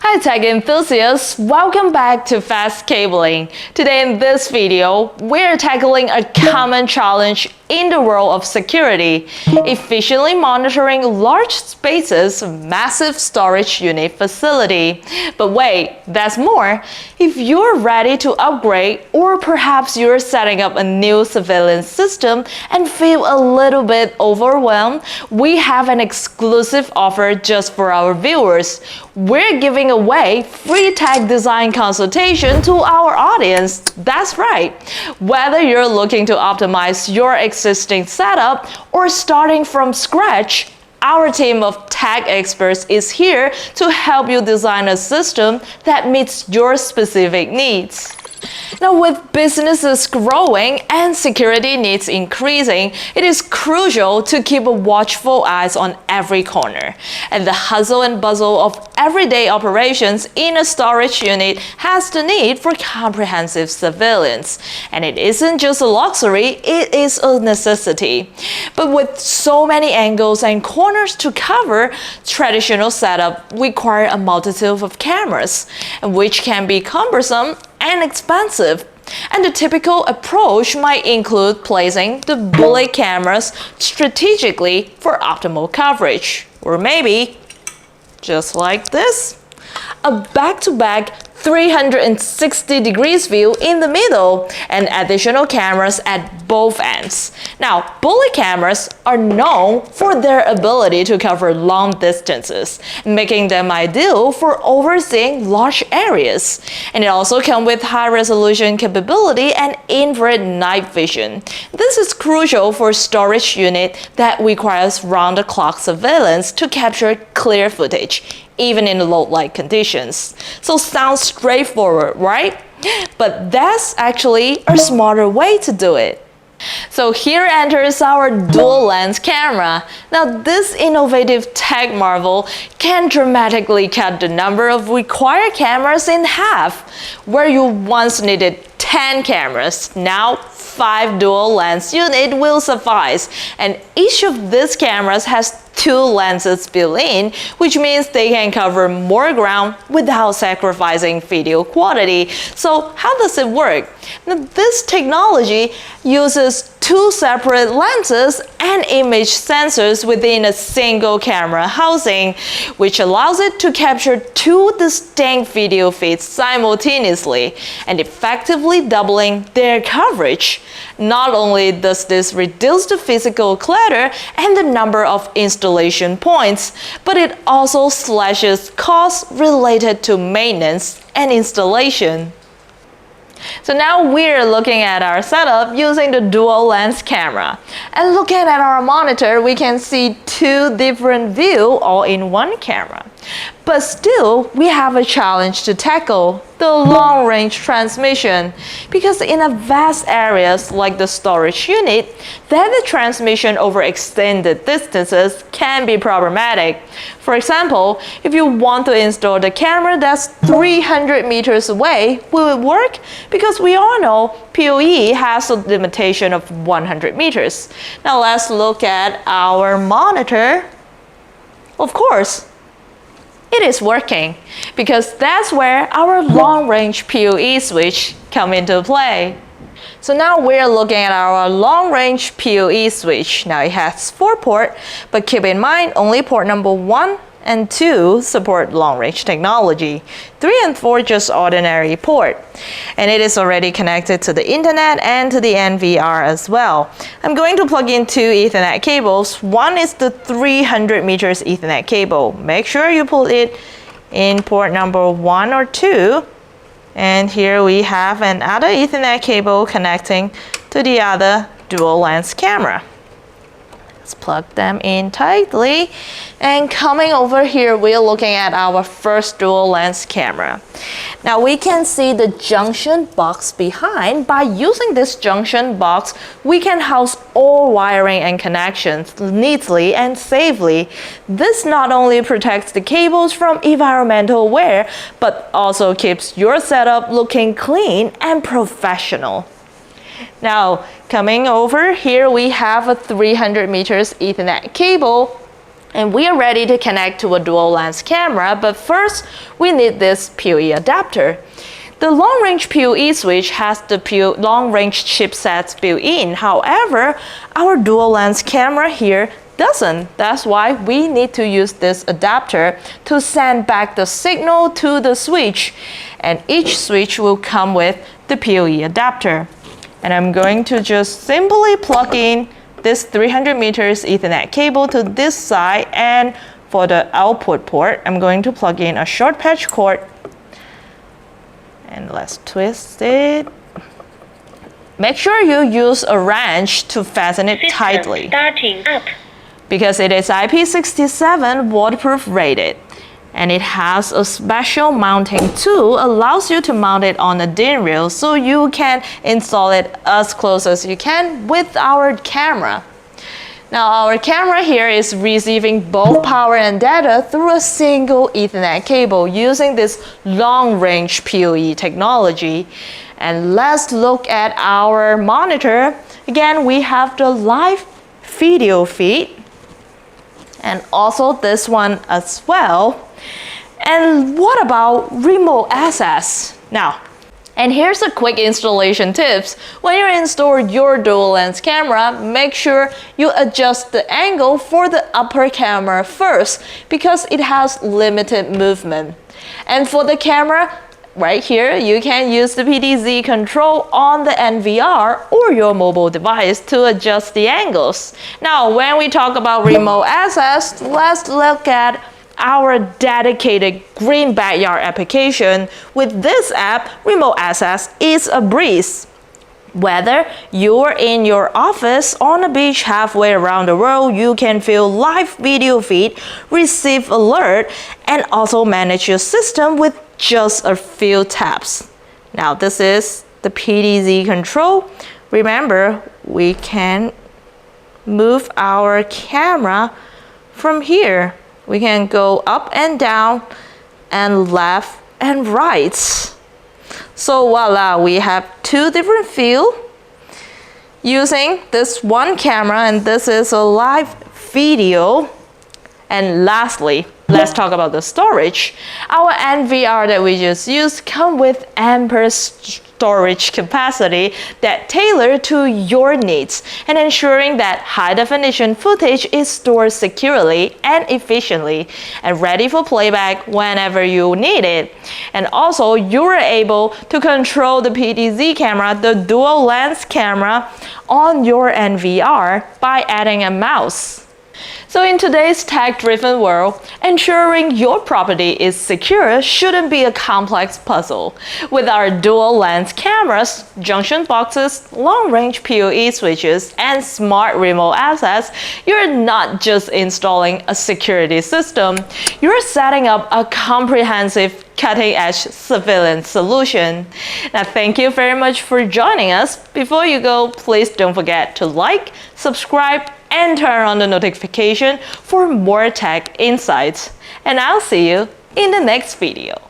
Hi tech enthusiasts, welcome back to Fast Cabling. Today in this video, we're tackling a common challenge in the world of security, efficiently monitoring large spaces of massive storage unit facility. But wait, there's more. If you're ready to upgrade, or perhaps you're setting up a new surveillance system and feel a little bit overwhelmed, we have an exclusive offer just for our viewers. We're giving away free tech design consultation to our audience. That's right. Whether you're looking to optimize your existing setup or starting from scratch, our team of tech experts is here to help you design a system that meets your specific needs. Now, with businesses growing and security needs increasing, it is crucial to keep a watchful eyes on every corner. And the hustle and bustle of everyday operations in a storage unit has the need for comprehensive surveillance. And it isn't just a luxury, it is a necessity. But with so many angles and corners to cover, traditional setup require a multitude of cameras, which can be cumbersome and expensive. And the typical approach might include placing the bullet cameras strategically for optimal coverage. Or maybe, just like this, a back-to-back 360 degrees view in the middle and additional cameras at both ends. Now, bullet cameras are known for their ability to cover long distances, making them ideal for overseeing large areas. And it also comes with high resolution capability and infrared night vision. This is crucial for storage unit that requires round-the-clock surveillance to capture clear footage, even in low light conditions. So sounds straightforward, right? But that's actually a smarter way to do it. So here enters our dual lens camera. Now this innovative tech marvel can dramatically cut the number of required cameras in half. Where you once needed 10 cameras, now 5 dual lens units will suffice, and each of these cameras has 2 lenses built in, which means they can cover more ground without sacrificing video quality. So how does it work? Now, this technology uses 2 separate lenses and image sensors within a single camera housing, which allows it to capture 2 distinct video feeds simultaneously and effectively doubling their coverage. Not only does this reduce the physical clutter and the number of installation points, but it also slashes costs related to maintenance and installation. So now we're looking at our setup using the dual lens camera. And looking at our monitor, we can see 2 different views all in one camera. But still, we have a challenge to tackle, the long-range transmission. Because in a vast areas like the storage unit, then the transmission over extended distances can be problematic. For example, if you want to install the camera that's 300 meters away, will it work? Because we all know PoE has a limitation of 100 meters. Now let's look at our monitor. Of course, it is working, because that's where our long-range PoE switch come into play. So now we're looking at our long-range PoE switch. Now it has 4 ports, but keep in mind only port number 1 and 2 support long-range technology. 3 and 4 just ordinary port. And it is already connected to the internet and to the NVR as well. I'm going to plug in 2 Ethernet cables. One is the 300 meters Ethernet cable. Make sure you put it in port number 1 or 2. And here we have another Ethernet cable connecting to the other dual lens camera. Let's plug them in tightly. And coming over here, we're looking at our first dual lens camera. Now we can see the junction box behind. By using this junction box, we can house all wiring and connections neatly and safely. This not only protects the cables from environmental wear, but also keeps your setup looking clean and professional. Now, coming over here, we have a 300 meters Ethernet cable And we are ready to connect to a dual lens camera, but first we need this PoE adapter. The long-range PoE switch has the long-range chipsets built in. However, our dual lens camera here doesn't. That's why we need to use this adapter to send back the signal to the switch. And each switch will come with the PoE adapter. And I'm going to just simply plug in this 300 meters Ethernet cable to this side, and for the output port, I'm going to plug in a short patch cord. And let's twist it. Make sure you use a wrench to fasten it tightly. Starting up. Because it is IP67 waterproof rated. And it has a special mounting tool, allows you to mount it on a DIN rail so you can install it as close as you can with our camera. Now our camera here is receiving both power and data through a single Ethernet cable using this long-range PoE technology. And let's look at our monitor. Again, we have the live video feed and also this one as well. And what about remote access? Now, and here's a quick installation tips. When you install your dual lens camera, make sure you adjust the angle for the upper camera first because it has limited movement. And for the camera, right here, you can use the PTZ control on the NVR or your mobile device to adjust the angles. Now, when we talk about remote access, let's look at our dedicated green backyard application. With this app, remote access is a breeze. Whether you're in your office, on a beach, halfway around the world, you can view live video feed, receive alert, and also manage your system with just a few taps. Now this is the PTZ control. Remember, we can move our camera from here. We can go up and down and left and right. So voila, we have two different views using this one camera, and this is a live video. And lastly, let's talk about the storage. Our NVR that we just used come with ample storage capacity that tailor to your needs and ensuring that high definition footage is stored securely and efficiently and ready for playback whenever you need it. And also you're able to control the PTZ camera, the dual lens camera, on your NVR by adding a mouse. So in today's tech-driven world, ensuring your property is secure shouldn't be a complex puzzle. With our dual lens cameras, junction boxes, long-range PoE switches, and smart remote access, you're not just installing a security system, you're setting up a comprehensive cutting-edge surveillance solution. Now, thank you very much for joining us. Before you go, please don't forget to like, subscribe, and turn on the notification for more tech insights. And I'll see you in the next video.